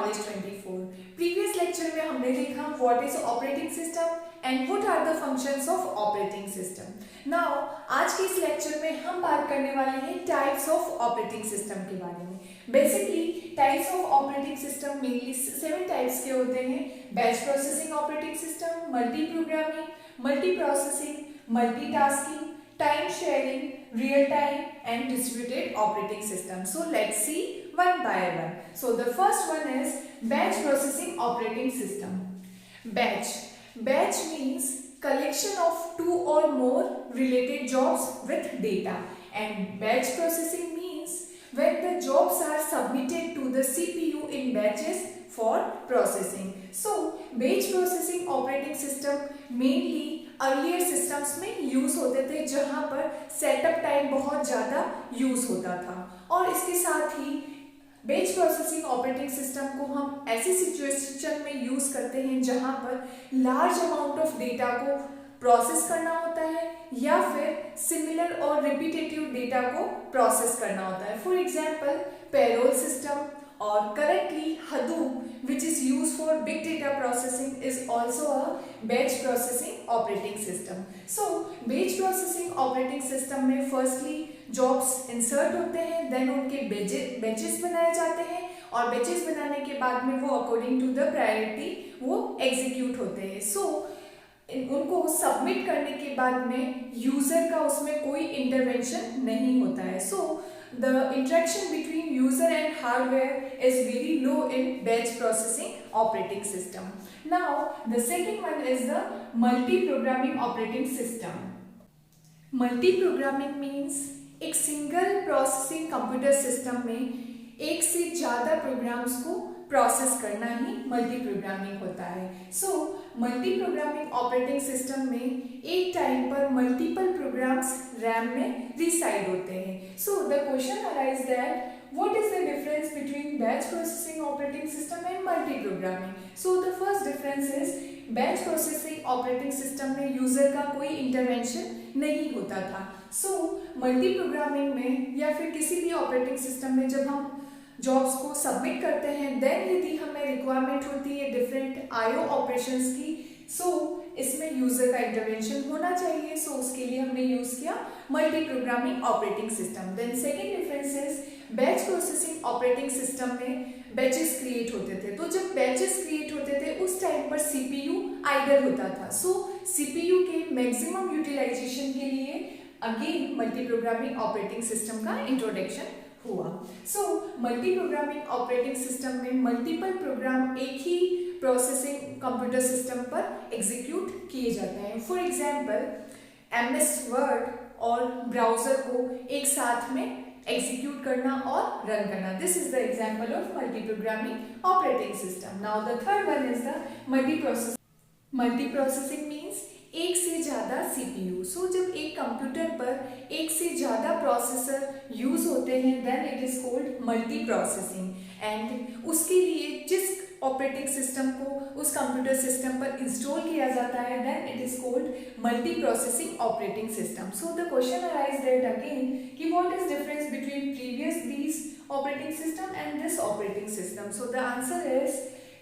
Knowledge 24। Previous lecture में हमने देखा what is operating system and what are the functions of operating system. Now आज के इस लेक्चर में हम बात करने वाले हैं टाइप्स ऑफ ऑपरेटिंग सिस्टम के बारे में। Basically types of operating system mainly 7 types के होते हैं। Batch processing operating system, multi programming, multi processing, multitasking, time sharing, real time and distributed operating system. So let's see one by one. So the first one is batch processing operating system. Batch means collection of 2 or more related jobs with data, and batch processing means when the jobs are submitted to the CPU in batches for processing. So batch processing operating system mainly earlier systems में use होते थे जहां पर setup time बहुत ज़्यादा use होता था, और इसके साथ ही बैच प्रोसेसिंग ऑपरेटिंग सिस्टम को हम ऐसी सिचुएशन में यूज करते हैं जहां पर लार्ज अमाउंट ऑफ डेटा को प्रोसेस करना होता है या फिर सिमिलर और रिपीटेटिव डेटा को प्रोसेस करना होता है। For example payroll system or currently Hadoop, which is used for big data processing, is also a batch processing operating system. So batch processing operating system में firstly jobs insert होते हैं, then उनके batches बनाए जाते हैं, और batches बनाने के बाद में वो according to the priority वो execute होते हैं। So उनको सबमिट करने के बाद में यूजर का उसमें कोई इंटरवेंशन नहीं होता है। सो the interaction between user and hardware is very low in batch processing operating system. Now the second one is the multi-programming operating system. Multi-programming means एक सिंगल प्रोसेसिंग कंप्यूटर सिस्टम में एक से ज़्यादा प्रोग्राम्स को process करना ही multi programming होता है। So multi programming operating system में एक टाइम पर मल्टीपल प्रोग्राम्स रैम में रिसाइड होते हैं। सो the question arise that what is the difference between batch processing operating system and multi programming? So the first difference is batch processing operating system में user का कोई intervention नहीं होता था। So multi programming में या फिर किसी भी ऑपरेटिंग सिस्टम में जब हम जॉब्स को सबमिट करते हैं, देन यदि हमें रिक्वायरमेंट होती है डिफरेंट आईओ ऑपरेशंस की, सो इसमें यूजर का इंटरवेंशन होना चाहिए। सो उसके लिए हमने यूज किया multi programming operating system. Then second difference is batch processing operating system में बैचेस क्रिएट होते थे। तो जब बैचेस क्रिएट होते थे उस टाइम पर सीपीयू आइडल होता था। सो सीपीयू के मैक्सिमम यूटिलाइजेशन के लिए again multi programming operating system का इंट्रोडक्शन हुआ। So multi programming operating system में मल्टीपल प्रोग्राम एक ही प्रोसेसिंग कंप्यूटर सिस्टम पर एग्जीक्यूट किए जाते हैं। फॉर एग्जांपल एमएस वर्ड और ब्राउजर को एक साथ में एग्जीक्यूट करना और रन करना। This is the example of multi programming operating system. Now the third one is the multi processing means एक से ज़्यादा सीपीयू। सो जब एक कंप्यूटर पर एक से ज़्यादा प्रोसेसर यूज होते हैं then it is called multi processing, and उसके लिए जिस ऑपरेटिंग सिस्टम को उस कंप्यूटर सिस्टम पर इंस्टॉल किया जाता है then it is called multi processing operating system. So the question arise that again कि what is difference between previous these operating system and this operating system? So the answer is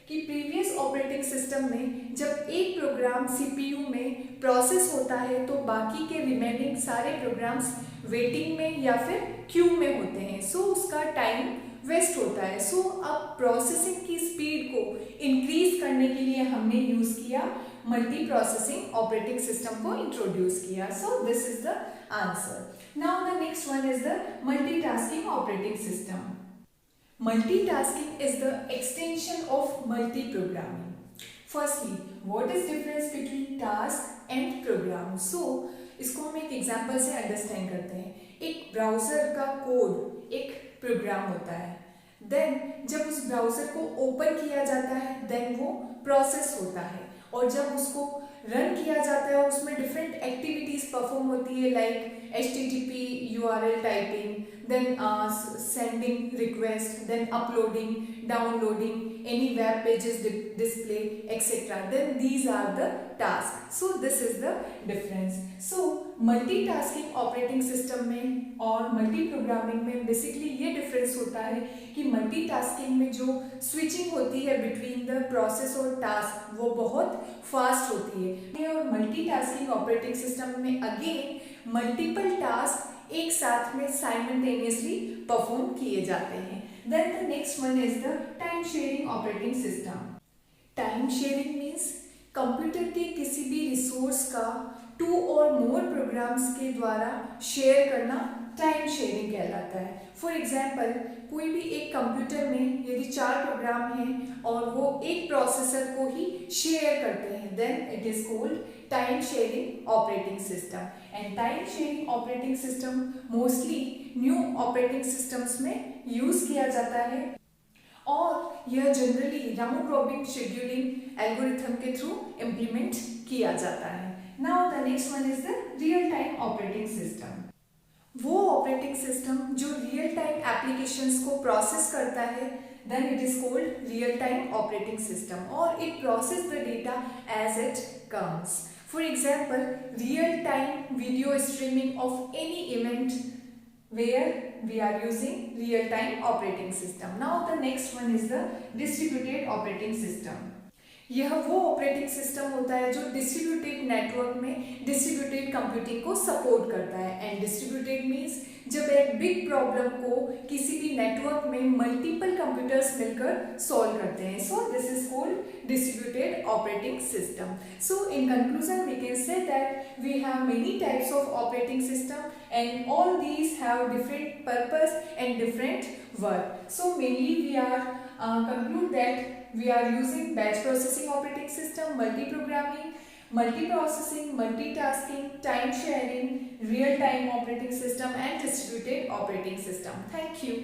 कि previous operating system में जब एक programme CPU में process होता है तो बाकी के रिमेनिंग सारे प्रोग्राम्स वेटिंग में या फिर क्यू में होते हैं। सो उसका टाइम वेस्ट होता है। सो अब प्रोसेसिंग की स्पीड को इंक्रीज करने के लिए हमने यूज किया मल्टी प्रोसेसिंग ऑपरेटिंग सिस्टम को इंट्रोड्यूस किया। सो this is the answer. Now the next one is the multitasking operating system. Multitasking is the extension of multi-programming. Firstly, what is difference between task and program? So, इसको हम एक example से understand करते हैं। एक browser का code एक programme होता है, देन जब उस ब्राउजर को ओपन किया जाता है देन वो प्रोसेस होता है, और जब उसको रन किया जाता है और उसमें डिफरेंट एक्टिविटीज परफॉर्म होती है like HTTP URL typing, then sending request, then uploading, downloading any web pages display, etc. Then these are the tasks. So this is the difference. So multitasking operating system में और multi programming में basically ये difference होता है कि multitasking में जो switching होती है बिटवीन द प्रोसेस और टास्क वो बहुत फास्ट होती है, और मल्टीटास्किंग ऑपरेटिंग सिस्टम में अगेन मल्टीपल टास्क एक साथ में साइमल्टेनियसली परफॉर्म किए जाते हैं. Then the next one is the time sharing operating system. Time sharing means computer के किसी भी रिसोर्स का 2 और मोर प्रोग्राम्स के द्वारा शेयर करना टाइम शेयरिंग कहलाता है. फॉर एग्जाम्पल, कोई भी एक कंप्यूटर में यदि 4 प्रोग्राम हैं और वो एक प्रोसेसर को ही शेयर करते हैं, then it is called time sharing operating system. And time sharing operating system mostly new operating systems में यूज किया जाता है और यह generally round robin scheduling algorithm के थ्रू इम्प्लीमेंट किया जाता है. Now the next one is the real time operating system. वो ऑपरेटिंग सिस्टम जो रियल टाइम एप्लीकेशंस को प्रोसेस करता है, then it is called real time operating system, और it process the data as it comes. For example, real time video streaming of any event where we are using real time operating system. Now the next one is the distributed operating system. यह वो operating system होता है जो distributed network में distributed computing को support करता है. And distributed means जब एक बिग प्रॉब्लम को किसी भी नेटवर्क में मल्टीपल कंप्यूटर्स मिलकर सॉल्व करते हैं. So this is called distributed operating system. So in conclusion we can say that we have many types of operating system and all these have different purpose and different work. So mainly we are conclude that we are using batch processing operating system, multi-programming, multi-processing, multitasking, time sharing, real-time operating system and distributed operating system. Thank you.